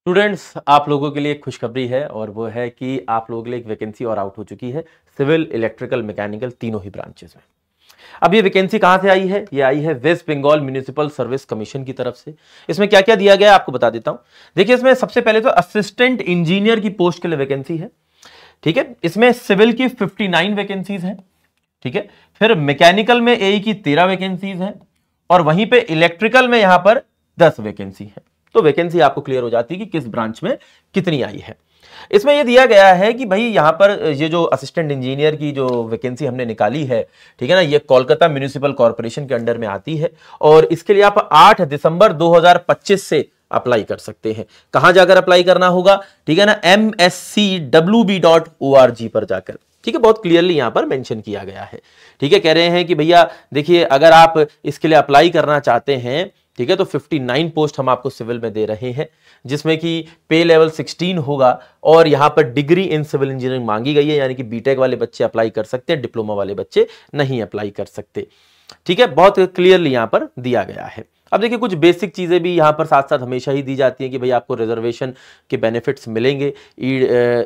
Students, आप लोगों के लिए एक खुशखबरी है और वो है कि आप लोगों के लिए एक वैकेंसी और आउट हो चुकी है सिविल, इलेक्ट्रिकल, मैकेनिकल तीनों ही ब्रांचेस में। अब ये वैकेंसी कहां से आई है? ये आई है West Bengal municipal service commission की तरफ से। इसमें क्या क्या दिया गया है आपको बता देता हूं। देखिए, इसमें सबसे पहले तो असिस्टेंट इंजीनियर की पोस्ट के लिए वैकेंसी है। ठीक है, इसमें सिविल की 59 वैकेंसीज है। ठीक है, फिर मैकेनिकल में एई की 13 वैकेंसीज है और वहीं पे इलेक्ट्रिकल में यहां पर 10 वैकेंसी है। तो वैकेंसी आपको क्लियर हो जाती है कि किस ब्रांच में कितनी आई है। इसमें यह दिया गया है कि भाई यहां पर ये जो असिस्टेंट इंजीनियर की जो वैकेंसी हमने निकाली है, ठीक है ना, ये कोलकाता म्युनिसिपल कॉर्पोरेशन के अंडर में आती है और इसके लिए आप 8 दिसंबर 2025 से अप्लाई कर सकते हैं। कहां जाकर अप्लाई करना होगा? ठीक है ना, mscwb.org पर जाकर। ठीक है, बहुत क्लियरली यहां पर मेंशन किया गया है। ठीक है, कह रहे हैं कि भैया देखिए, अगर आप इसके लिए अप्लाई करना चाहते हैं, ठीक है, तो 59 पोस्ट हम आपको सिविल में दे रहे हैं, जिसमें कि पे लेवल 16 होगा और यहां पर डिग्री इन सिविल इंजीनियरिंग मांगी गई है, यानी कि बीटेक वाले बच्चे अप्लाई कर सकते हैं, डिप्लोमा वाले बच्चे नहीं अप्लाई कर सकते। ठीक है, बहुत क्लियरली यहां पर दिया गया है। अब देखिए, कुछ बेसिक चीजें भी यहां पर साथ साथ हमेशा ही दी जाती हैं कि भाई आपको रिजर्वेशन के बेनिफिट्स मिलेंगे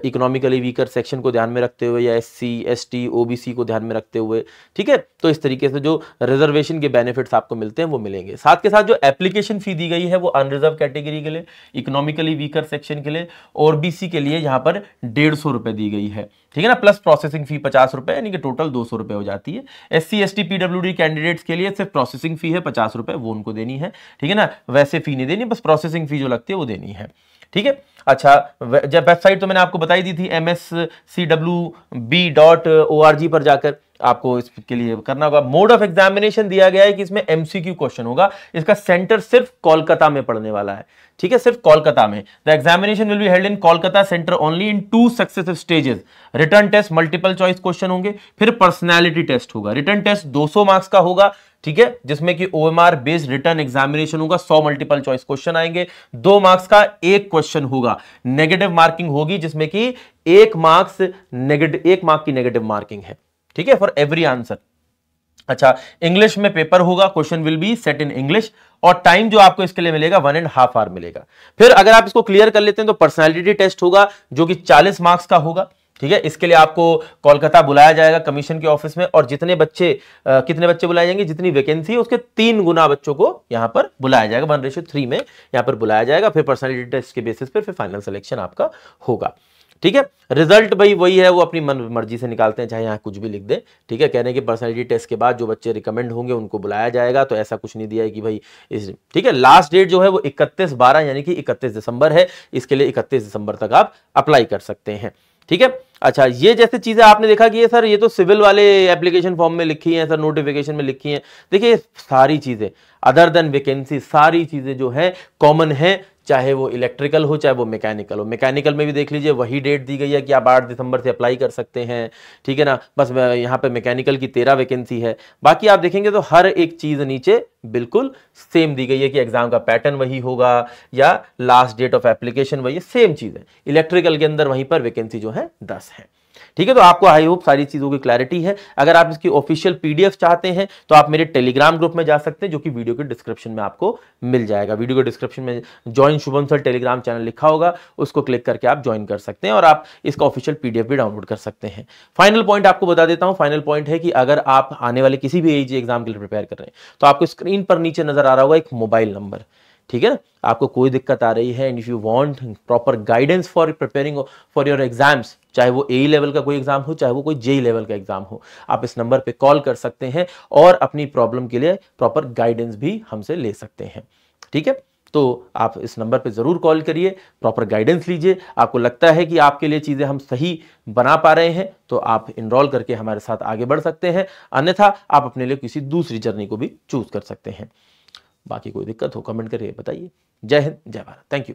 इकोनॉमिकली वीकर सेक्शन को ध्यान में रखते हुए या एससी, एसटी, ओबीसी को ध्यान में रखते हुए। ठीक है, तो इस तरीके से जो रिजर्वेशन के बेनिफिट्स आपको मिलते हैं वो मिलेंगे। साथ के साथ जो एप्लीकेशन फी दी गई है वो अनरिजर्व कैटेगरी के लिए, इकोनॉमिकली वीकर सेक्शन के लिए और ओबीसी के लिए यहां पर 150 रुपए दी गई है। ठीक है ना, प्लस प्रोसेसिंग फी 50 रुपए, यानी कि टोटल 200 रुपए हो जाती है। एससी, एसटी, पीडब्ल्यूडी कैंडिडेट्स के लिए सिर्फ प्रोसेसिंग फी है 50 रुपए, वो उनको देनी है। ठीक है ना, वैसे फी नहीं देनी, बस प्रोसेसिंग फी जो लगती है वो देनी है। ठीक है, अच्छा, जब वेबसाइट तो मैंने आपको बताई दी थी mscwb.org पर जाकर आपको इसके लिए करना होगा। मोड ऑफ एग्जामिनेशन दिया गया है कि इसमें एमसीक्यू क्वेश्चन होगा। इसका सेंटर सिर्फ कोलकाता में पड़ने वाला है। ठीक है, सिर्फ कोलकाता में। The examination will be held in Kolkata centre only in 2 successive stages. Written test multiple choice question होंगे, फिर पर्सनैलिटी टेस्ट होगा। रिटर्न टेस्ट 200 मार्क्स का होगा, ठीक है, जिसमें कि ओएमआर बेस्ड रिटर्न एग्जामिनेशन होगा। 100 मल्टीपल चॉइस क्वेश्चन आएंगे, 2 मार्क्स का एक क्वेश्चन होगा। नेगेटिव मार्किंग होगी, जिसमें कि 1 मार्क की नेगेटिव मार्किंग है। ठीक है, फॉर एवरी आंसर। अच्छा, इंग्लिश में पेपर होगा, question will be set in English और टाइम जो आपको इसके लिए मिलेगा 1.5 आवर मिलेगा। फिर अगर आप इसको क्लियर कर लेते हैं तो पर्सनैलिटी टेस्ट होगा, जो कि 40 मार्क्स का होगा। ठीक है, इसके लिए आपको कोलकाता बुलाया जाएगा कमीशन के ऑफिस में और कितने बच्चे बुलाए जाएंगे, जितनी वैकेंसी है उसके 3 गुना बच्चों को यहां पर बुलाया जाएगा, 1:3 में यहां पर बुलाया जाएगा। फिर पर्सनैलिटी टेस्ट के बेसिस पर फिर फाइनल सिलेक्शन आपका होगा। ठीक है, रिजल्ट भाई वही है, वो अपनी मन मर्जी से निकालते हैं, चाहे यहाँ कुछ भी लिख दे। ठीक है, कह रहे हैं कि पर्सनैलिटी टेस्ट के बाद जो बच्चे रिकमेंड होंगे उनको बुलाया जाएगा, तो ऐसा कुछ नहीं दिया है कि भाई इस। ठीक है, लास्ट डेट जो है वो 31/12 यानी कि 31 दिसंबर है। इसके लिए 31 दिसंबर तक आप अप्लाई कर सकते हैं। ठीक है, अच्छा, ये जैसे चीजें आपने देखा कि ये सर ये तो सिविल वाले एप्लीकेशन फॉर्म में लिखी हैं, सर नोटिफिकेशन में लिखी हैं। देखिए, सारी चीजें अदर देन वैकेंसी, सारी चीजें जो है कॉमन है, चाहे वो इलेक्ट्रिकल हो चाहे वो मैकेनिकल हो। मैकेनिकल में भी देख लीजिए, वही डेट दी गई है कि आप 8 दिसंबर से अप्लाई कर सकते हैं। ठीक है ना, बस यहाँ पे मैकेनिकल की 13 वैकेंसी है। बाकी आप देखेंगे तो हर एक चीज नीचे बिल्कुल सेम दी गई है कि एग्जाम का पैटर्न वही होगा या लास्ट डेट ऑफ एप्लीकेशन वही है, सेम चीज है। इलेक्ट्रिकल के अंदर वहीं पर वैकेंसी जो है 10 है। ठीक है, तो आपको आई होप सारी चीजों की क्लैरिटी है। अगर आप इसकी ऑफिशियल पीडीएफ चाहते हैं तो आप मेरे टेलीग्राम ग्रुप में जा सकते हैं, जो कि वीडियो के डिस्क्रिप्शन में आपको मिल जाएगा। वीडियो के डिस्क्रिप्शन में join Shubham sir Telegram channel लिखा होगा, उसको क्लिक करके आप ज्वाइन कर सकते हैं और आप इसका ऑफिशियल पीडीएफ भी डाउनलोड कर सकते हैं। फाइनल पॉइंट आपको बता देता हूं। फाइनल पॉइंट है कि अगर आप आने वाले किसी भी एजी एग्जाम के लिए प्रिपेयर कर रहे हैं तो आपको स्क्रीन पर नीचे नजर आ रहा होगा एक मोबाइल नंबर। ठीक है ना, आपको कोई दिक्कत आ रही है and if you want proper guidance for preparing for your exams, चाहे वो एई लेवल का कोई एग्जाम हो चाहे वो कोई जेई लेवल का एग्जाम हो, आप इस नंबर पे कॉल कर सकते हैं और अपनी प्रॉब्लम के लिए प्रॉपर गाइडेंस भी हमसे ले सकते हैं। ठीक है, तो आप इस नंबर पे जरूर कॉल करिए, प्रॉपर गाइडेंस लीजिए। आपको लगता है कि आपके लिए चीजें हम सही बना पा रहे हैं तो आप इनरोल करके हमारे साथ आगे बढ़ सकते हैं, अन्यथा आप अपने लिए किसी दूसरी जर्नी को भी चूज कर सकते हैं। बाकी कोई दिक्कत हो कमेंट करिए, बताइए। जय हिंद, जय भारत, थैंक यू।